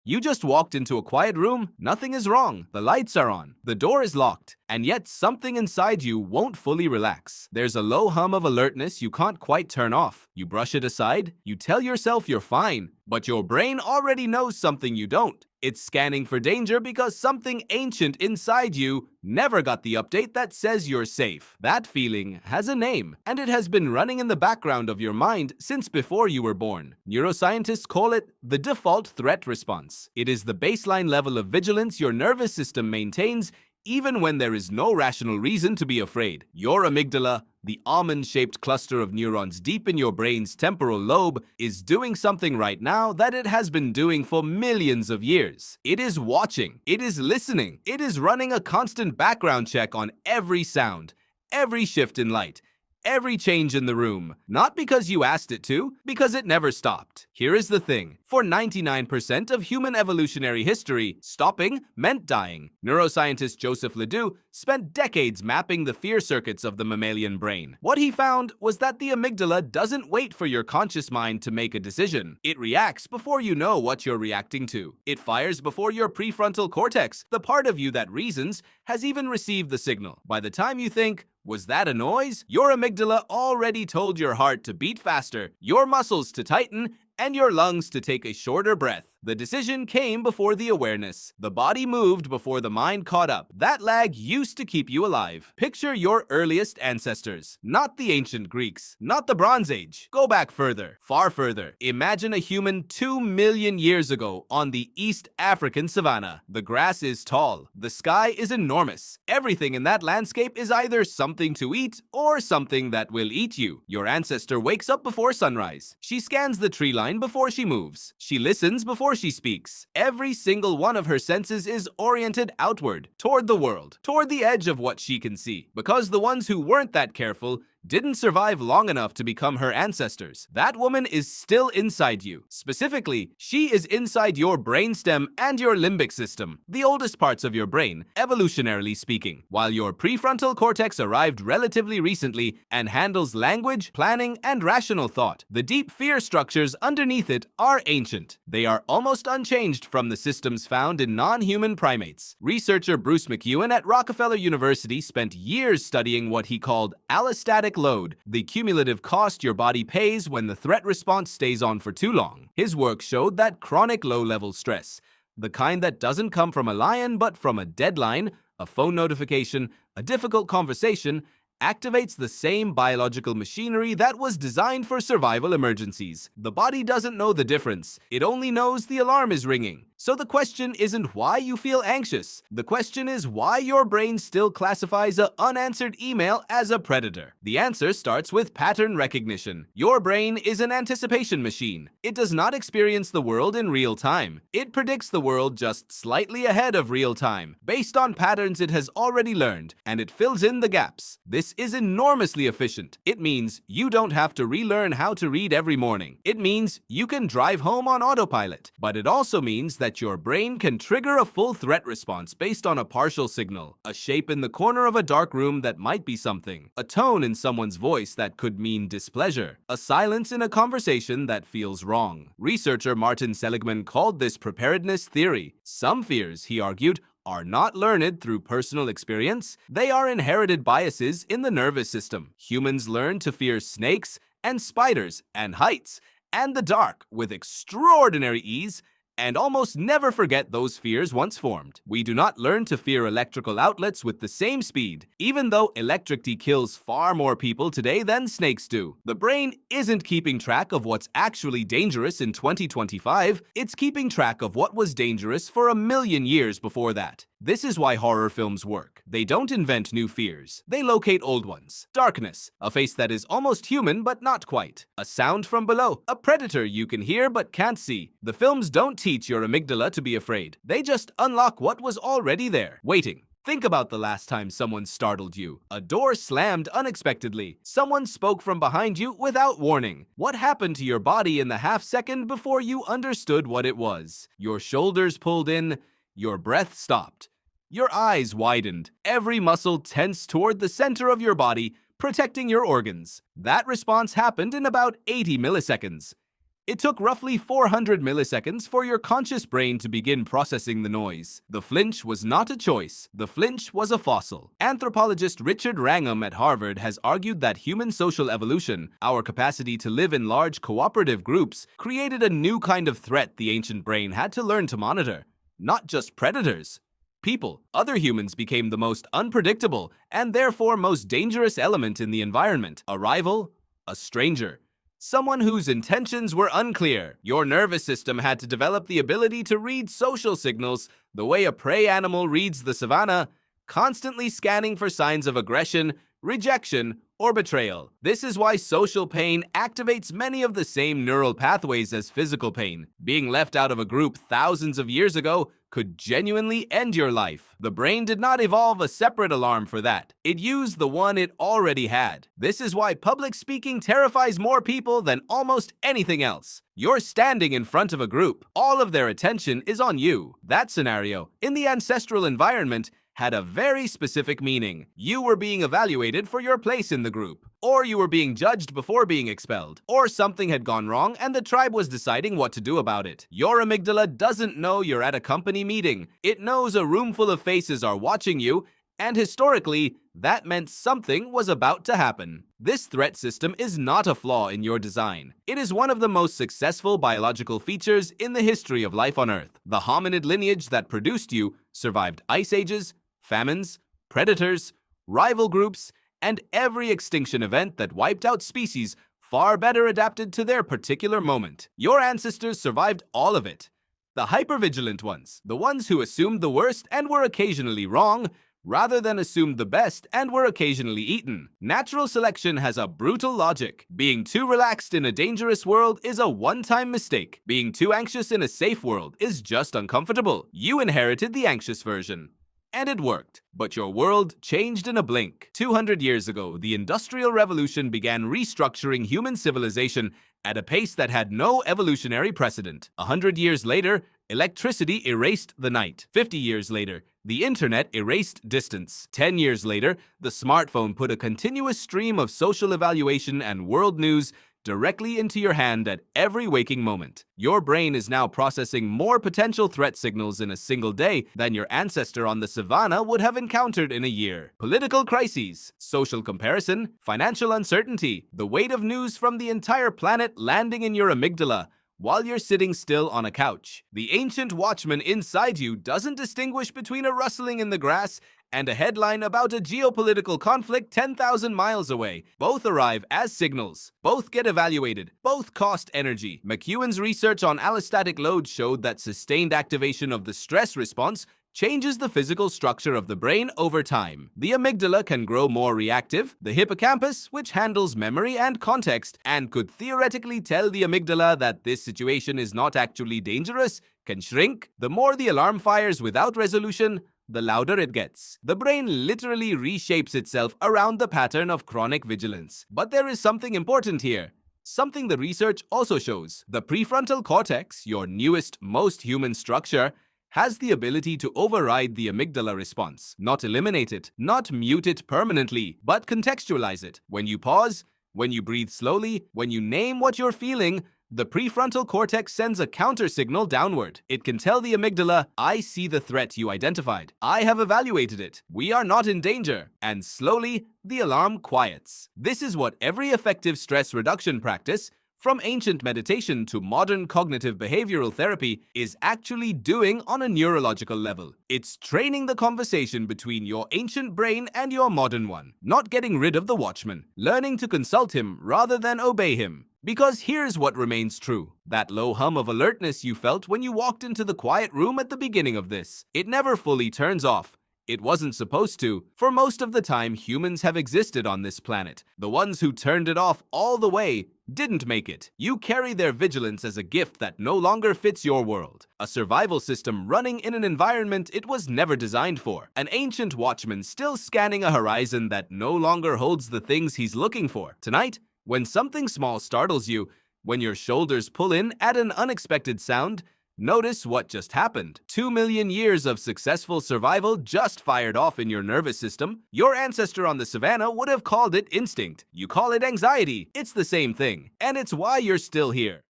You just walked into a quiet room, nothing is wrong, the lights are on, the door is locked, and yet something inside you won't fully relax. There's a low hum of alertness you can't quite turn off. You brush it aside, you tell yourself you're fine, but your brain already knows something you don't. It's scanning for danger because something ancient inside you never got the update that says you're safe. That feeling has a name, and it has been running in the background of your mind since before you were born. Neuroscientists call it the default threat response. It is the baseline level of vigilance your nervous system maintains even when there is no rational reason to be afraid. Your amygdala, the almond-shaped cluster of neurons deep in your brain's temporal lobe, is doing something right now that it has been doing for millions of years. It is watching, it is listening, it is running a constant background check on every sound, every shift in light, every change in the room, not because you asked it to, because it never stopped. Here is the thing. For 99% of human evolutionary history, stopping meant dying. Neuroscientist Joseph LeDoux spent decades mapping the fear circuits of the mammalian brain. What he found was that the amygdala doesn't wait for your conscious mind to make a decision. It reacts before you know what you're reacting to. It fires before your prefrontal cortex, the part of you that reasons, has even received the signal. By the time you think, "Was that a noise?" your amygdala already told your heart to beat faster, your muscles to tighten, and your lungs to take a shorter breath. The decision came before the awareness. The body moved before the mind caught up. That lag used to keep you alive. Picture your earliest ancestors. Not the ancient Greeks, not the Bronze Age. Go back further, far further. Imagine a human 2 million years ago on the East African savanna. The grass is tall. The sky is enormous. Everything in that landscape is either something to eat or something that will eat you. Your ancestor wakes up before sunrise. She scans the tree line before she moves. She listens before she speaks. Every single one of her senses is oriented outward, toward the world, toward the edge of what she can see. Because the ones who weren't that careful didn't survive long enough to become her ancestors. That woman is still inside you. Specifically, she is inside your brainstem and your limbic system, the oldest parts of your brain, evolutionarily speaking, while your prefrontal cortex arrived relatively recently and handles language, planning, and rational thought. The deep fear structures underneath it are ancient. They are almost unchanged from the systems found in non-human primates. Researcher Bruce McEwen at Rockefeller University spent years studying what he called allostatic load, the cumulative cost your body pays when the threat response stays on for too long. His work showed that chronic low-level stress, the kind that doesn't come from a lion but from a deadline, a phone notification, a difficult conversation, activates the same biological machinery that was designed for survival emergencies. The body doesn't know the difference. It only knows the alarm is ringing. So the question isn't why you feel anxious. The question is why your brain still classifies an unanswered email as a predator. The answer starts with pattern recognition. Your brain is an anticipation machine. It does not experience the world in real time. It predicts the world just slightly ahead of real time, based on patterns it has already learned, and it fills in the gaps. This is enormously efficient. It means you don't have to relearn how to read every morning. It means you can drive home on autopilot. But it also means that your brain can trigger a full threat response based on a partial signal, a shape in the corner of a dark room that might be something, a tone in someone's voice that could mean displeasure, a silence in a conversation that feels wrong. Researcher Martin Seligman called this preparedness theory. Some fears, he argued, are not learned through personal experience. They are inherited biases in the nervous system. Humans learn to fear snakes and spiders and heights and the dark with extraordinary ease and almost never forget those fears once formed. We do not learn to fear electrical outlets with the same speed, even though electricity kills far more people today than snakes do. The brain isn't keeping track of what's actually dangerous in 2025, it's keeping track of what was dangerous for 1,000,000 years before that. This is why horror films work. They don't invent new fears. They locate old ones. Darkness, a face that is almost human but not quite. A sound from below, a predator you can hear but can't see. The films don't teach your amygdala to be afraid. They just unlock what was already there, waiting. Think about the last time someone startled you. A door slammed unexpectedly. Someone spoke from behind you without warning. What happened to your body in the half second before you understood what it was? Your shoulders pulled in. Your breath stopped. Your eyes widened. Every muscle tensed toward the center of your body, protecting your organs. That response happened in about 80 milliseconds. It took roughly 400 milliseconds for your conscious brain to begin processing the noise. The flinch was not a choice. The flinch was a fossil. Anthropologist Richard Wrangham at Harvard has argued that human social evolution, our capacity to live in large cooperative groups, created a new kind of threat the ancient brain had to learn to monitor. Not just predators. People, other humans became the most unpredictable and therefore most dangerous element in the environment. A rival, a stranger, someone whose intentions were unclear. Your nervous system had to develop the ability to read social signals the way a prey animal reads the savannah, constantly scanning for signs of aggression, rejection, or betrayal. This is why social pain activates many of the same neural pathways as physical pain. Being left out of a group thousands of years ago could genuinely end your life. The brain did not evolve a separate alarm for that. It used the one it already had. This is why public speaking terrifies more people than almost anything else. You're standing in front of a group. All of their attention is on you. That scenario, in the ancestral environment, had a very specific meaning. You were being evaluated for your place in the group, or you were being judged before being expelled, or something had gone wrong and the tribe was deciding what to do about it. Your amygdala doesn't know you're at a company meeting. It knows a room full of faces are watching you, and historically, that meant something was about to happen. This threat system is not a flaw in your design. It is one of the most successful biological features in the history of life on Earth. The hominid lineage that produced you survived ice ages, famines, predators, rival groups, and every extinction event that wiped out species far better adapted to their particular moment. Your ancestors survived all of it. The hypervigilant ones, the ones who assumed the worst and were occasionally wrong, rather than assumed the best and were occasionally eaten. Natural selection has a brutal logic. Being too relaxed in a dangerous world is a one-time mistake. Being too anxious in a safe world is just uncomfortable. You inherited the anxious version. And it worked. But your world changed in a blink. 200 years ago, the Industrial Revolution began restructuring human civilization at a pace that had no evolutionary precedent. 100 years later, electricity erased the night. 50 years later, the internet erased distance. 10 years later, the smartphone put a continuous stream of social evaluation and world news directly into your hand at every waking moment. Your brain is now processing more potential threat signals in a single day than your ancestor on the savannah would have encountered in a year. Political crises, social comparison, financial uncertainty, the weight of news from the entire planet landing in your amygdala while you're sitting still on a couch. The ancient watchman inside you doesn't distinguish between a rustling in the grass and a headline about a geopolitical conflict 10,000 miles away. Both arrive as signals. Both get evaluated. Both cost energy. McEwen's research on allostatic load showed that sustained activation of the stress response changes the physical structure of the brain over time. The amygdala can grow more reactive. The hippocampus, which handles memory and context and could theoretically tell the amygdala that this situation is not actually dangerous, can shrink. The more the alarm fires without resolution, the louder it gets. The brain literally reshapes itself around the pattern of chronic vigilance. But there is something important here. Something the research also shows. The prefrontal cortex, your newest, most human structure, has the ability to override the amygdala response. Not eliminate it, not mute it permanently, but contextualize it. When you pause, when you breathe slowly, when you name what you're feeling, the prefrontal cortex sends a counter signal downward. It can tell the amygdala, I see the threat you identified. I have evaluated it. We are not in danger. And slowly, the alarm quiets. This is what every effective stress reduction practice, from ancient meditation to modern cognitive behavioral therapy, is actually doing on a neurological level. It's training the conversation between your ancient brain and your modern one. Not getting rid of the watchman. Learning to consult him rather than obey him. Because here's what remains true. That low hum of alertness you felt when you walked into the quiet room at the beginning of this, it never fully turns off. It wasn't supposed to. For most of the time humans have existed on this planet. The ones who turned it off all the way didn't make it. You carry their vigilance as a gift that no longer fits your world. A survival system running in an environment it was never designed for. An ancient watchman still scanning a horizon that no longer holds the things he's looking for. Tonight, when something small startles you, when your shoulders pull in at an unexpected sound, notice what just happened. 2 million years of successful survival just fired off in your nervous system. Your ancestor on the savannah would have called it instinct. You call it anxiety. It's the same thing. And it's why you're still here.